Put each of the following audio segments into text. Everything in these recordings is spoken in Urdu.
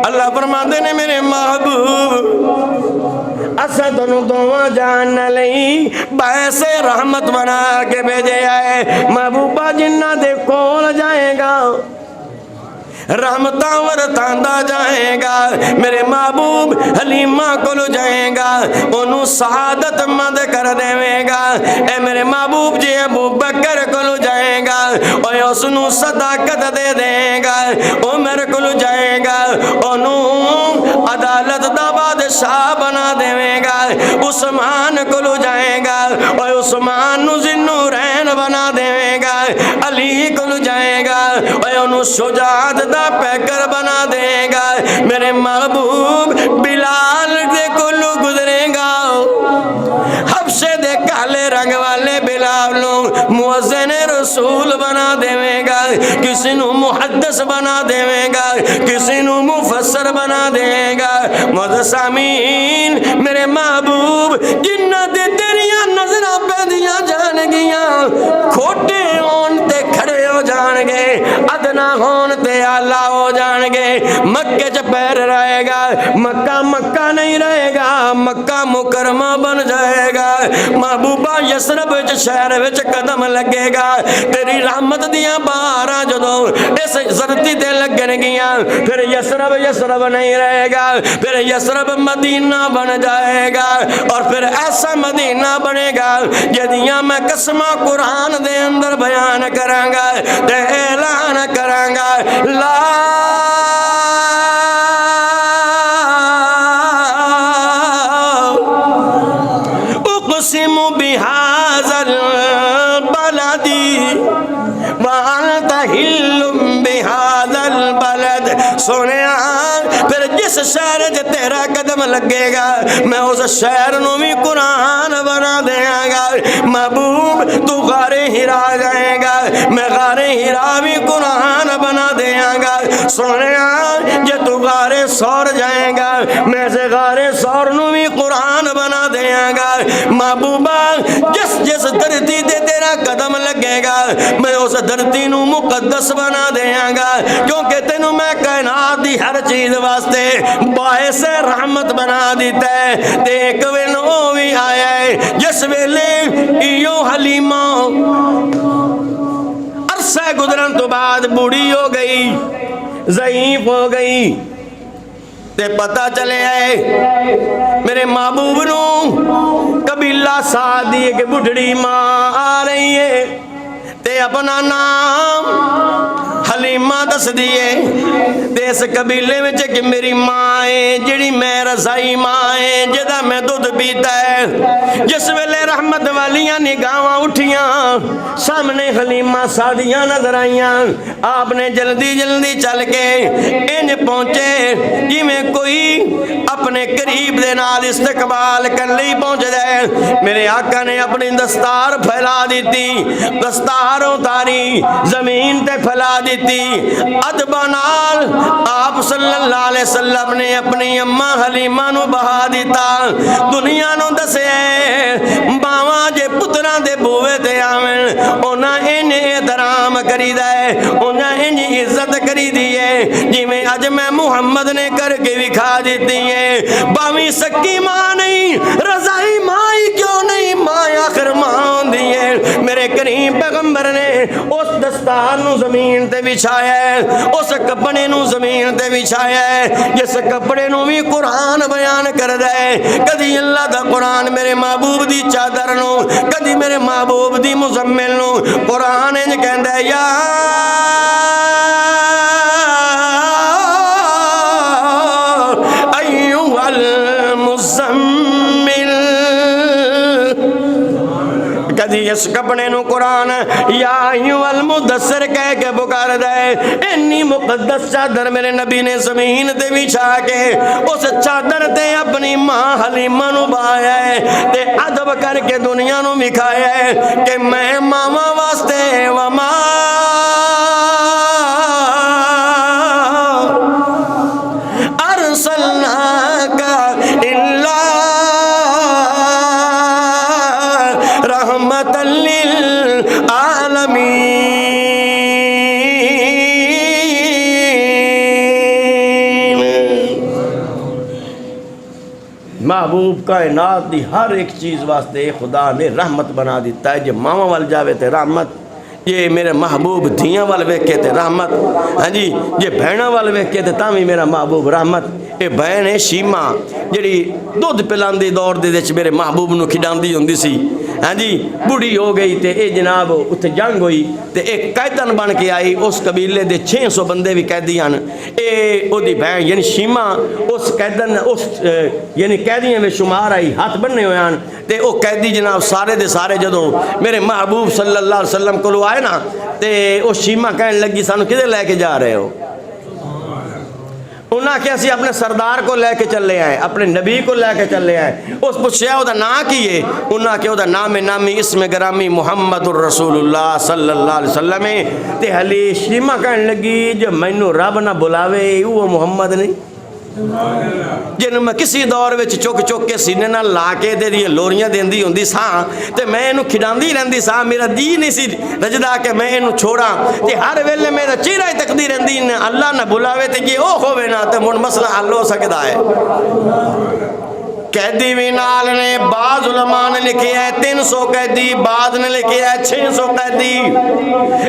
اللہ فرماتے نے میرے محبوب اسا تنو دعا جان نہ لئی باعث رحمت بنا کے بھیجے آئے محبوبہ جنہ دے کول جائے گا رحمتاں ورتاندا جائے گا میرے محبوب حلیمہ کول جائے گا انہوں سعادت مند کر دے گا اے میرے محبوب جی ابو بکر کول جائے گا اوے اس نو صداقت دے دے گا عمر کول جائے گا انہوں عدالت دا بادشاہ بنا دے گا عثمان کول جائے گا اوے عثمان نو ذوالنورین بنا دے گا علی کول جائے گا اوے انہوں شجاعت پیکر بنا دے گا میرے محبوب بلال دے کلو گزرے گا حبشے دے کالے رنگ والے بلال نو مؤذن رسول بنا دے گا کسی نو محدث بنا دے گا کسی نو مفسر بنا دے گا مدسامین میرے محبوب جنہ دے تیریاں نظرہ پہ دیا جان گیاں کھوٹے ہون تے کھڑے ہو جان گے ادنا ہون تے اللہ ہو جان گے مکہ چ پیر رہے گا مکہ مکہ نہیں رہے گا مکہ مکرمہ بن جائے گا محبوبہ یسرب شہر وچ قدم لگے گا تیری رحمت دیاں باراں جدوں اس زرتی تے لگن گیاں پھر یسرب یسرب نہیں رہے گا پھر یسرب مدینہ بن جائے گا اور پھر ایسا مدینہ بنے گا جدیاں میں قسمہ قرآن دے اندر بیان کراں گا تے اعلان کراں گا لا اقسم بهذا البلد وانت حل بهذا البلد سنیا پھر جس شہر جے تیرا قدم لگے گا میں اس شہر نو بھی قرآن بنا دیاں گا محبوب تو غار ہرا جائے گا میں غار ہرا بھی قرآن بنا دیاں گا سنیا جے تو غار سور جائے گا میں سے غار سور نو بھی قرآن بنا دیاں گا محبوبہ جس جس دھرتی دے تیرا قدم لگے گا میں اس دھرتی نو مقدس بنا دیاں گا کیونکہ تینوں میں کائنات دی ہر چیز واسطے باعث رحمت بنا دیتا ہے دیکھ ویلو بھی آیا ہے جس ویلے ایو حلیمہ عرصہ گزرن تو بعد بوڑھی ہو گئی ضعیف ہو گئی تے پتہ چلے آئے میرے محبوب نو قبیلہ ساتھ دیئے کہ بڑھڑی ماں آ رہی ہے تے اپنا نام حلیمہ دس دیئے تے اس قبیلے میں کہ میری ماں ہے جڑی میں رضائی ماں ہے جدہ میں دودھ پیتا ہے جس ویلے رحمت والیاں نگاہاں اٹھیاں سامنے حلیمہ سادیاں نظر آئیاں آپ نے جلدی جلدی چل کے انج پہنچے جی میں کوئی اپنے قریب دے نال استقبال کر لی پہنچ جائے میرے آقا نے اپنی دستار پھیلا دیتی دستار اتاری زمین تے پھیلا دیتی ادبانال آپ صلی اللہ علیہ وسلم نے اپنی اماں حلیمہ نو بہا دیتا دنیا نو دسے باواں جے پتراں دے بوے تے آویں انہاں انہیں احترام کری دے انہاں انہیں عزت کری دیئے جی میں اج میں محمد نے کر کے دکھا دیتی ہے باویں سکی ماں نہیں رضائی ماں ہی کیوں نہیں ماں آخر ماں دیئے میرے کریم پیغمبر نے اس دستار نو زمین تے بچھایا ہے اس کپڑے نو زمین تے بچھایا ہے جس کپڑے نو بھی قرآن بیان کر دے کدی اللہ دا قرآن میرے محبوب دی چادر نو کدی میرے محبوب دی مزمل نو قرآن انج کہندے یا ایوہ المزمل کدی اس کپڑے نو قرآن یا ایوہ المدثر کہہ کے پکار دے انی مقدس چادر میرے نبی نے زمین تے بچھا کے اس چادر تے اپنی ماں حلیمہ نو بایا ہے تے ادب کر کے دنیا نو مکھایا ہے کہ میں ماما واسطے وما ارسلناک الا رحمت للعالمین محبوب کائنات دی ہر ایک چیز واسطے خدا نے رحمت بنا دیتا ہے. جے ماما وال جاوے تے رحمت، یہ میرے محبوب دھیاں وال ویکھے تے رحمت، ہاں جی جے بہناں وال ویکھے تے تاں وی میرا محبوب رحمت. اے بہن ہے شیما جڑی دودھ پلاندی دور دے وچ میرے محبوب نو کھڈاندی ہوندی سی. ہاں جی بوڑھی ہو گئی تے اے جناب اتھے جنگ ہوئی تے ایک قیدن بن کے آئی. اس قبیلے دے 600 بندے بھی قیدی ہیں. اے او دی بہن یعنی شیما اس قیدن اس یعنی قیدیاں میں شمار آئی، ہاتھ بننے ہوئے ہیں. تے او قیدی جناب سارے دے سارے جدوں میرے محبوب صلی اللہ علیہ وسلم کو آئے نا تے او شیما کہنے لگی سانو کدھر لے کے جا رہے ہو؟ انہاں کہ اسی اپنے سردار کو لے کے چلے آئے، اپنے نبی کو لے کے چلے آئے. اس پوچھیا او دا نام کی ہے؟ انہاں کہ او دا نام نامی اسم گرامی محمد الرسول اللہ صلی اللہ علیہ وسلم. تے حلی شیما کہنے لگی جو مینوں رب نہ بلاوے وہ محمد نہیں جنہوں میں کسی دور وچ چک چک کے سینے نہ لا کے دے دیئے لوریاں دیندی ہوندی ساں تے میں انہوں کھڈاندی رہندی ساں. میرا دی نہیں سی رجدہ کہ میں انہوں چھوڑا تے ہر ویلے میرا چہرہ ہی تقدیر رہندی اللہ نہ بلاوے تے یہ او ہوئے نا تے من مسئلہ حل ہو سکتا ہے. قیدی بھی نال نے بعض علماء نے لکھے ہے 300 قیدی، بعض نے لکھے ہے 600 قیدی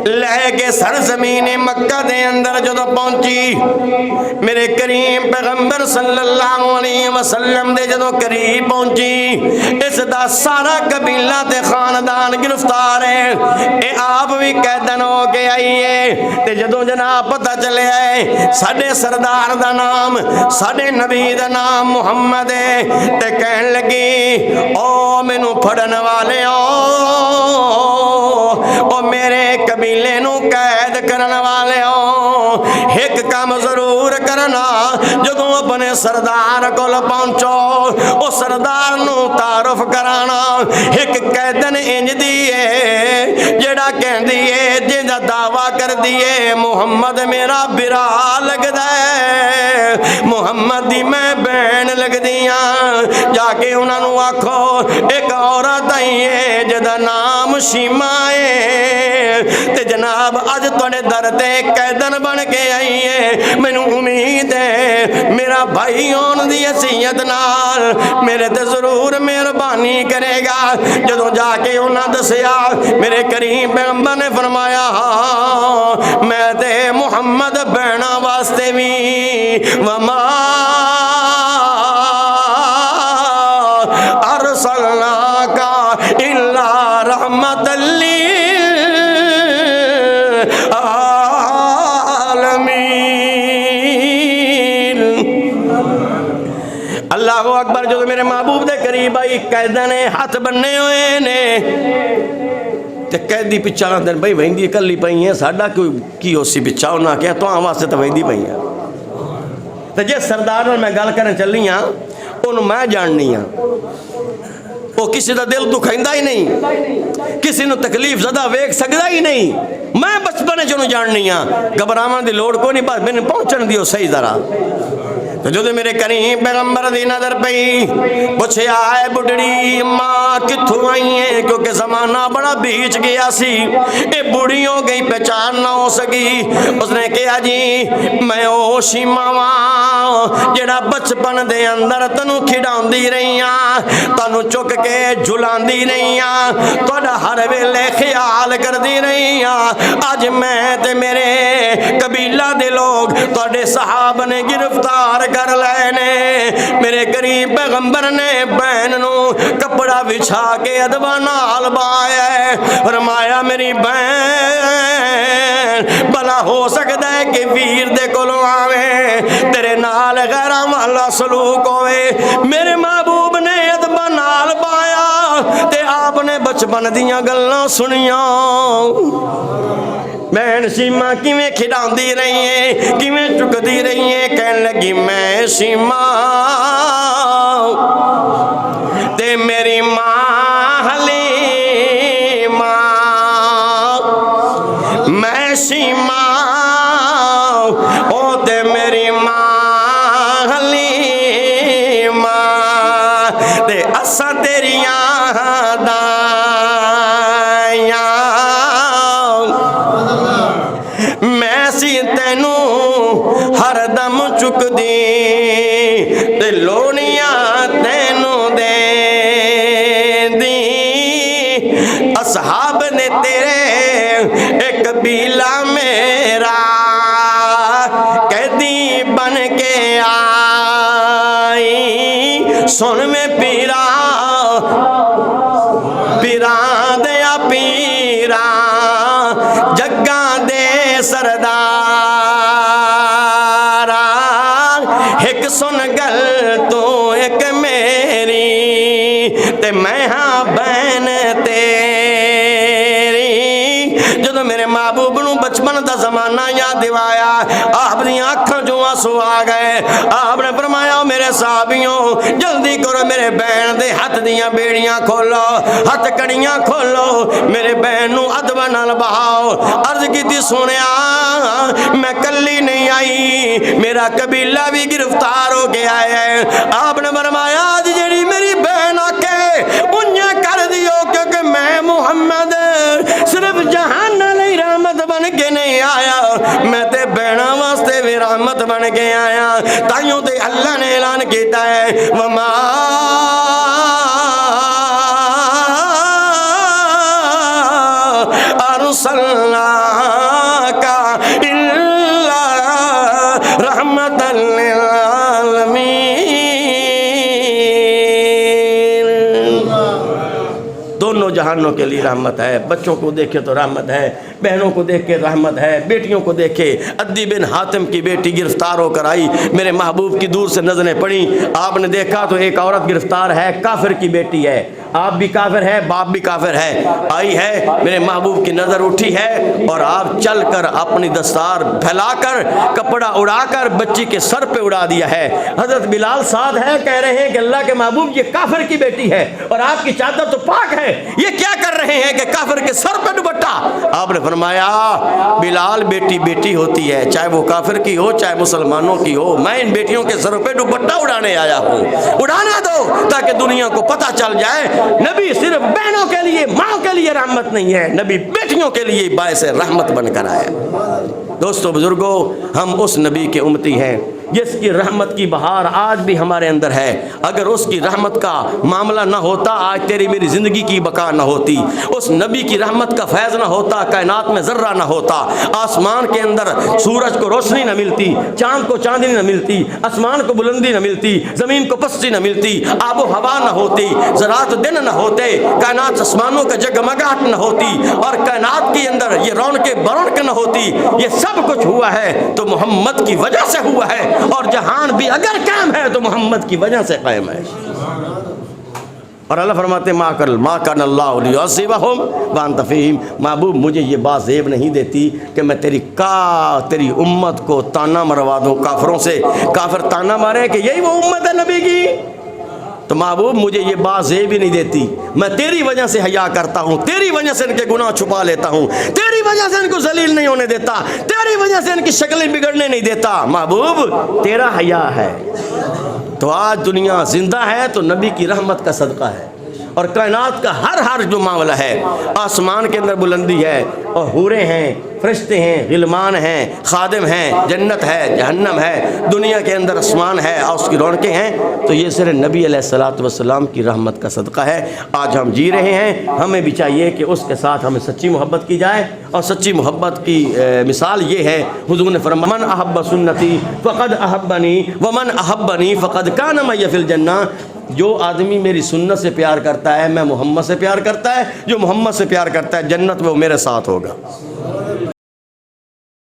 لے کے سرزمین مکہ دے اندر جدو پہنچی. میرے کریم پیغمبر صلی اللہ علیہ وسلم دے جدو قریب پہنچی اس دا سارا قبیلہ تے خاندان گرفتار ہے. اے آپ بھی قیدن ہو کے آئیے تے جدو جناب پتہ چلے آئے ساڑھے سردار دا نام ساڑھے نبی دا نام محمد ہے تے کہن لگی او مینوں پھڑن والے او میرے قبیلے نو قید کرن والے ایک کام ضرور کرنا جدوں اپنے سردار کول پہنچو او سردار نو تعارف کرانا. ایک قیدن انج دیئے جڑا کہندی ہے جندا دعویٰ کر دیئے محمد میرا برا لگدا ہے، محمد دی میں بہن لگ دیاں. جا کے انہاں نو آکھو ایک عورت آئی ہے جدا نام شیما ہے تے جناب اج تواڈے در تے قیدن بن کے آئی ہے. مینوں امید ہے میرا بھائی اون دی حیثیت نال میرے تے ضرور مہربانی کرے گا. جدوں جا کے انہاں دسیا میرے کریم پیغمبر نے فرمایا میں تے محمد بہنا واسطے بھی وما ارسلناک الا رحمت للعالمین. اللہ اکبر. جو میرے محبوب دے قریب آئی قیدہ نے ہاتھ بننے ہوئے نے تے قیدی پچھا رہا دن بھائی وہندی کلی پئی ہیں ساڑھا کی ہو سی پچھا ہونا کیا تو آواز سے تو وہندی پئی ہیں. تو جس سردار میں گل کرنے چلی ہاں انہوں میں جاننی ہاں وہ کسی دا دل دکھائندہ ہی نہیں، کسی نو تکلیف زدہ ویک سکدا ہی نہیں. میں بچپنے چنو جاننی ہاں گھبراون دی لوڑ کو نہیں، بس میں نے پہنچن دیو صحیح ذرا. تو جو میرے کریم پیغمبر دی نظر پئی پوچھے آئے بڑھڑی ماں کتھوں آئی ہیں کیونکہ زمانہ بڑا بیچ گیا سی اے بڑھی ہو گئی پہچان نہ ہو سکی. اس نے کہا جی میں او شیما واں جڑا بچپن دے اندر تنو کھڈاندی رہی ہاں تنو چک کے جھلاندی رہی ہاں تہاڈا ہر ویلے خیال کردی رہی ہاں. اج میں تے میرے قبیلہ دے لوگ تہاڈے صحابہ نے گرفتار کر لینے. میرے کریم پیغمبر نے بہن نو کپڑا بچھا کے ادب نال بایا ہے. فرمایا میری بہن بلا ہو سکتا ہے کہ ویر دے کولوں آوے تیرے نال غیراں والا سلوک ہوئے. میرے محبوب نے ادب نال بایا تے آپ نے بچپن دیاں گلاں سنیاں. بہن شیما کیویں کھڈاندی رہی ہے کیویں چکدی رہی ہے. کہن لگی میں شیما تے میری ماں حلیمہ میں شیما او تے میری ماں حلیمہ تے اساں تیریاں دائیاں میں سی تینوں ہر دم چک دی تے لونیاں تین بن کے آئی سن میں پیرا پیران دیا پیرا جگاں دے سردارا ایک سن گل تو ایک میری تے میں ہاں بہن تیری جدو میرے محبوب نو بچپن دا زمانہ یاد دوایا آپ دیاں اکھاں جو آنسو آ گئے آپ نے فرمایا میرے صحابیوں جلدی کرو میرے بہن دے ہاتھ دیاں بیڑیاں کھولو ہاتھ کڑیاں کھولو میرے بہن نو ادب نال بہاؤ عرض کیتی سنیا میں کلی نہیں آئی میرا قبیلہ بھی گرفتار ہو گیا ہے آپ نے فرمایا آج جڑی میری بہن آ کے انہیں کر دیو کیونکہ میں محمد صرف جہان نہیں رحمت بن کے نہیں آیا میں تے بہنا واسطے بھی رحمت بن کے آیا تائیوں تے اللہ نے اعلان کیتا ہے وما ارسلناک الا رحمت للعالمین دونوں جہانوں کے لیے رحمت ہے بچوں کو دیکھے تو رحمت ہے بہنوں کو دیکھ کے رحمت ہے بیٹیوں کو دیکھے عدی بن حاتم کی بیٹی گرفتار ہو کر آئی میرے محبوب کی دور سے نظریں پڑیں آپ نے دیکھا تو ایک عورت گرفتار ہے کافر کی بیٹی ہے آپ بھی کافر ہے باپ بھی کافر ہے آئی ہے میرے محبوب کی نظر اٹھی ہے اور آپ چل کر اپنی دستار پھیلا کر کپڑا اڑا کر بچی کے سر پہ اڑا دیا ہے حضرت بلال ساتھ ہے کہہ رہے ہیں کہ اللہ کے محبوب یہ کافر کی بیٹی ہے اور آپ کی چادر تو پاک ہے یہ کیا کر رہے ہیں کہ کافر کے سر پہ دوپٹہ آپ نے فرمایا بلال بیٹی بیٹی ہوتی ہے چاہے وہ کافر کی ہو چاہے مسلمانوں کی ہو میں ان بیٹیوں کے سروں پہ دوپٹہ اڑانے آیا ہوں اڑانا دو تاکہ دنیا کو پتہ چل جائے نبی صرف بہنوں کے لیے ماں کے لیے رحمت نہیں ہے نبی بیٹیوں کے لیے باعث رحمت بن کر آیا دوستو بزرگوں ہم اس نبی کے امتی ہیں جس کی رحمت کی بہار آج بھی ہمارے اندر ہے اگر اس کی رحمت کا معاملہ نہ ہوتا آج تیری میری زندگی کی بقا نہ ہوتی اس نبی کی رحمت کا فیض نہ ہوتا کائنات میں ذرہ نہ ہوتا آسمان کے اندر سورج کو روشنی نہ ملتی چاند کو چاندنی نہ ملتی آسمان کو بلندی نہ ملتی زمین کو پستی نہ ملتی آب و ہوا نہ ہوتی ذرات دن نہ ہوتے کائنات آسمانوں کا جگمگاہٹ نہ ہوتی اور کائنات کے اندر یہ رونق برونق نہ ہوتی یہ سب کچھ ہوا ہے تو محمد کی وجہ سے ہوا ہے اور جہان بھی اگر قائم ہے تو محمد کی وجہ سے قائم ہے اور اللہ فرماتے ما کان اللہ لیعذبہم وانت فیہم محبوب مجھے یہ بات زیب نہیں دیتی کہ میں تیری امت کو تانا مروا دوں کافروں سے کافر تانا مارے کہ یہی وہ امت ہے نبی کی تو محبوب مجھے یہ بات زیب ہی نہیں دیتی میں تیری وجہ سے حیا کرتا ہوں تیری وجہ سے ان کے گناہ چھپا لیتا ہوں تیری وجہ سے ان کو ذلیل نہیں ہونے دیتا تیری وجہ سے ان کی شکلیں بگڑنے نہیں دیتا محبوب تیرا حیا ہے تو آج دنیا زندہ ہے تو نبی کی رحمت کا صدقہ ہے اور کائنات کا ہر جو معاملہ ہے آسمان کے اندر بلندی ہے اور حوریں ہیں فرشتے ہیں غلمان ہیں خادم ہیں جنت ہے جہنم ہے دنیا کے اندر آسمان ہے اور اس کی رونقیں ہیں تو یہ صرف نبی علیہ الصلوۃ والسلام کی رحمت کا صدقہ ہے آج ہم جی رہے ہیں ہمیں بھی چاہیے کہ اس کے ساتھ ہمیں سچی محبت کی جائے اور سچی محبت کی مثال یہ ہے حضور نے فرمایا من احب سنتی فقد احبنی ومن احبنی فقد کان معی فی الجنہ جو آدمی میری سنت سے پیار کرتا ہے میں محمد سے پیار کرتا ہے جو محمد سے پیار کرتا ہے جنت میں وہ میرے ساتھ ہوگا